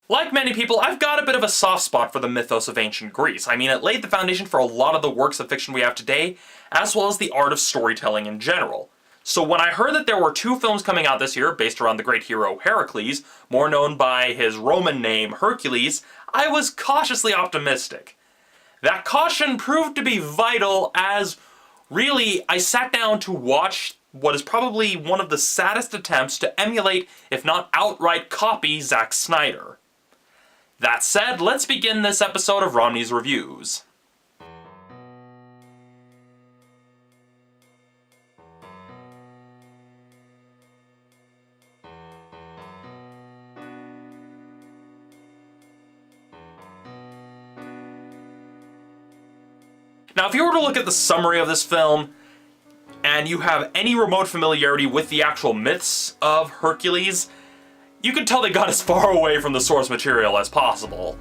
Like many people, I've got a bit of a soft spot for the mythos of ancient Greece. I mean, it laid the foundation for a lot of the works of fiction we have today, as well as the art of storytelling in general. So when I heard that there were 2 films coming out this year based around the great hero Hercules, more known by his Roman name Hercules, I was cautiously optimistic. That caution proved to be vital as, really, I sat down to watch what is probably one of the saddest attempts to emulate, if not outright copy, Zack Snyder. That said, let's begin this episode of Romney's Reviews. Now, if you were to look at the summary of this film, and you have any remote familiarity with the actual myths of Hercules, you can tell they got as far away from the source material as possible.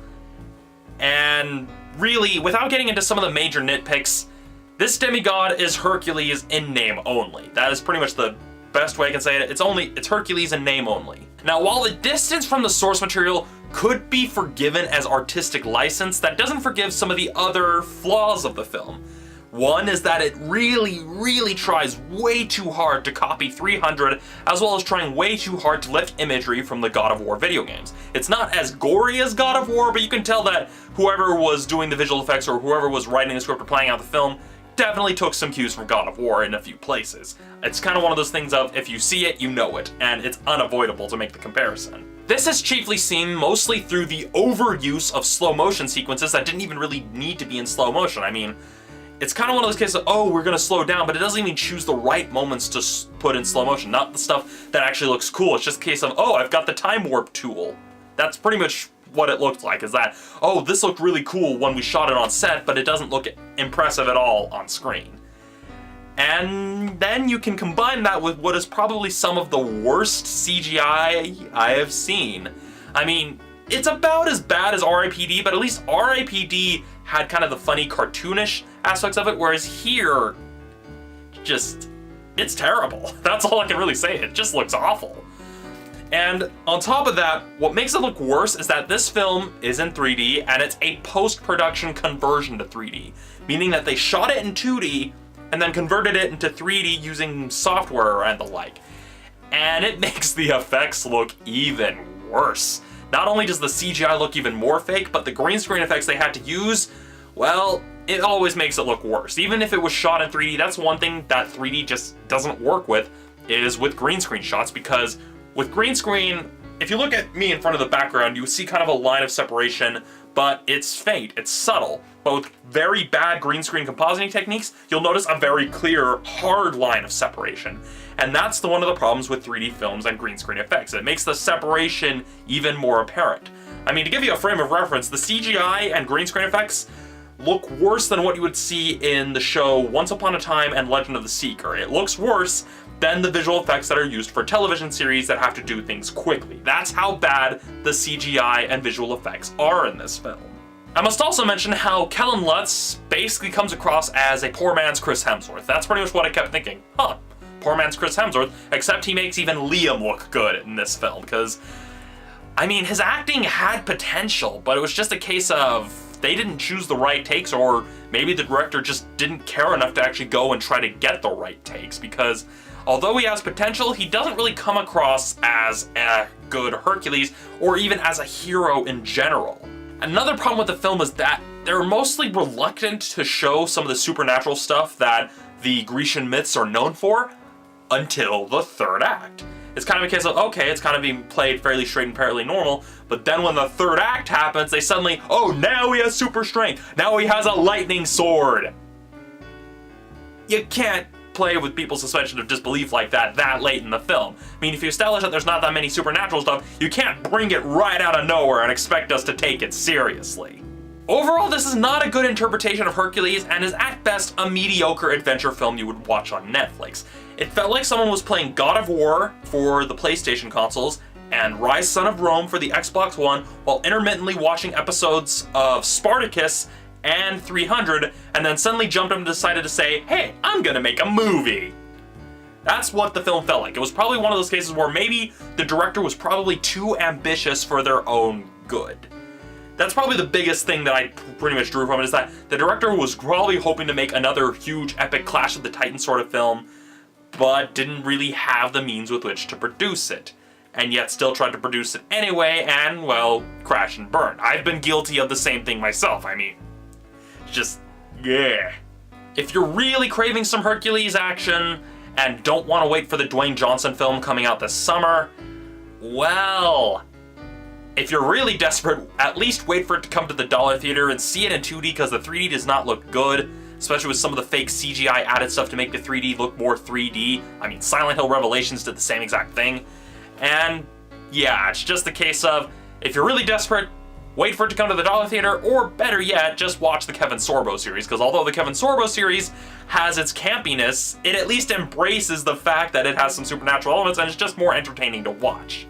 And really, without getting into some of the major nitpicks, this demigod is Hercules in name only. That is pretty much the best way I can say it. It's Hercules in name only. Now, while the distance from the source material could be forgiven as artistic license, that doesn't forgive some of the other flaws of the film. One is that it really tries way too hard to copy 300, as well as trying way too hard to lift imagery from the God of War video games. It's not as gory as God of War, but you can tell that whoever was doing the visual effects or whoever was writing the script or playing out the film definitely took some cues from God of War in a few places. It's kind of one of those things of, if you see it, you know it, and it's unavoidable to make the comparison. This is chiefly seen mostly through the overuse of slow motion sequences that didn't even really need to be in slow motion. I mean, it's kind of one of those cases of, oh, we're gonna slow down, but it doesn't even choose the right moments to put in slow motion, not the stuff that actually looks cool. It's just a case of, oh, I've got the time warp tool. That's pretty much what it looked like, is that, oh, this looked really cool when we shot it on set, but it doesn't look impressive at all on screen. And then you can combine that with what is probably some of the worst CGI I have seen. I mean, it's about as bad as R.I.P.D., but at least R.I.P.D. had kind of the funny cartoonish aspects of it, whereas here, it's terrible. That's all I can really say. It just looks awful. And on top of that, what makes it look worse is that this film is in 3D, and it's a post-production conversion to 3D, meaning that they shot it in 2D, and then converted it into 3D using software and the like. And it makes the effects look even worse. Not only does the CGI look even more fake, but the green screen effects they had to use, well, it always makes it look worse. Even if it was shot in 3D, that's one thing that 3D just doesn't work with, is with green screen shots, because with green screen, if you look at me in front of the background, you see kind of a line of separation, but it's faint, it's subtle. But with very bad green screen compositing techniques, you'll notice a very clear, hard line of separation. And that's one of the problems with 3D films and green screen effects. It makes the separation even more apparent. I mean, to give you a frame of reference, the CGI and green screen effects look worse than what you would see in the show Once Upon a Time and Legend of the Seeker. It looks worse than the visual effects that are used for television series that have to do things quickly. That's how bad the CGI and visual effects are in this film. I must also mention how Kellen Lutz basically comes across as a poor man's Chris Hemsworth. That's pretty much what I kept thinking. Huh, poor man's Chris Hemsworth, except he makes even Liam look good in this film, because, I mean, his acting had potential, but it was just a case of they didn't choose the right takes, or maybe the director just didn't care enough to actually go and try to get the right takes, because although he has potential, he doesn't really come across as a good Hercules, or even as a hero in general. Another problem with the film is that they're mostly reluctant to show some of the supernatural stuff that the Grecian myths are known for until the third act. It's kind of a case of, okay, it's kind of being played fairly straight and fairly normal, but then when the third act happens, they suddenly, oh, now he has super strength, now he has a lightning sword. You can't play with people's suspension of disbelief like that late in the film. I mean, if you establish that there's not that many supernatural stuff, you can't bring it right out of nowhere and expect us to take it seriously. Overall, this is not a good interpretation of Hercules, and is at best a mediocre adventure film you would watch on Netflix. It felt like someone was playing God of War for the PlayStation consoles and Rise Son of Rome for the Xbox One, while intermittently watching episodes of Spartacus and 300, and then suddenly jumped up and decided to say, hey, I'm gonna make a movie. That's what the film felt like. It was probably one of those cases where maybe the director was probably too ambitious for their own good. That's probably the biggest thing that I pretty much drew from it, is that the director was probably hoping to make another huge epic Clash of the Titans sort of film, but didn't really have the means with which to produce it. And yet still tried to produce it anyway, and, well, crash and burn. I've been guilty of the same thing myself. I mean, just, yeah. If you're really craving some Hercules action, and don't want to wait for the Dwayne Johnson film coming out this summer, well, if you're really desperate, at least wait for it to come to the dollar theater and see it in 2D, because the 3D does not look good, especially with some of the fake CGI added stuff to make the 3D look more 3D. I mean, Silent Hill Revelations did the same exact thing. And yeah, it's just the case of, if you're really desperate, wait for it to come to the dollar theater, or better yet, just watch the Kevin Sorbo series, because although the Kevin Sorbo series has its campiness, it at least embraces the fact that it has some supernatural elements, and it's just more entertaining to watch.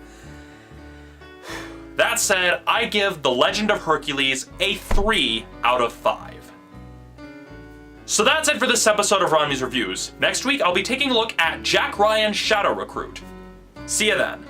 That said, I give The Legend of Hercules a 3 out of 5. So that's it for this episode of Romney's Reviews. Next week, I'll be taking a look at Jack Ryan's Shadow Recruit. See you then.